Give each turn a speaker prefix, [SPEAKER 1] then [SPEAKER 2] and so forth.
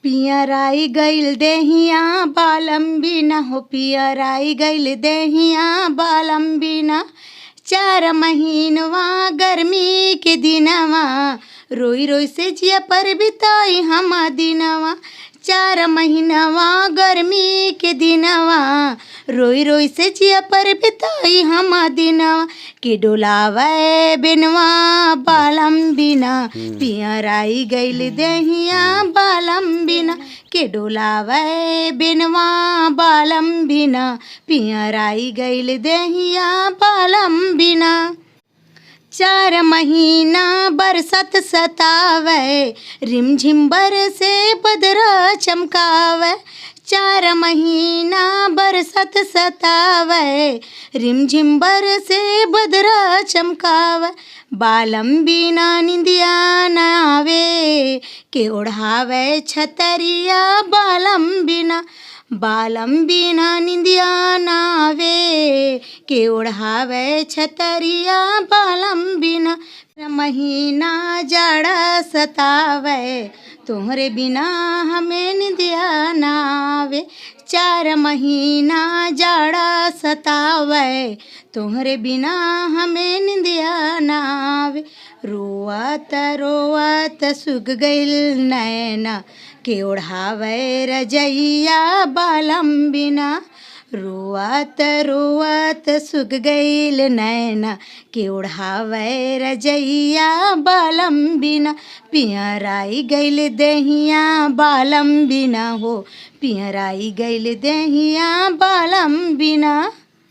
[SPEAKER 1] पियराई गइल देहिया बालम बिना हो, पियराई गइल देहिया बालम बिना। 4 महीनवा गर्मी के दिनवा, रोई रोई से जिया पर बिताई हम दिनवा। 4 महीनवा गर्मी के दिनवा, रोई रोई से जिया पर बिताई हम दिनवा। के डोलावे बिनवा बालम बिना, पियराई गइल देहिया बालम बिना। के डोलावे बिनवा बालम बिना, पियराई गइल देहिया बालम बिना। 4 महीना बरसत सतावे, रिमझिम बरसे बदरा चमकावे। 4 महीना बरसत सतावे, रिमझिम बरसे बदरा चमकावे। बालम बिना निंदिया न आवे, के ओढ़ावे छतरिया बालम बिना। बालम बिना निंदिया न आवे, के ओढ़ावे छतरिया बालम बिना। महीना जाड़ा सतावे, तोहरे बिना हमें निंदिया न आवे। 4 महीना जाड़ा सतावे, तोहरे बिना हमें निंदिया न आवे। रोवत रोवत सुख गइल नैना, के ओढ़ावे रजइया बालम बिना। रोवत रोवत सुख गइल नैना, के ओढ़ावे रजइया बालम बिना। पियराई गइल देहिया बालम बिना हो, पियराई गइल देहिया बालम बिना।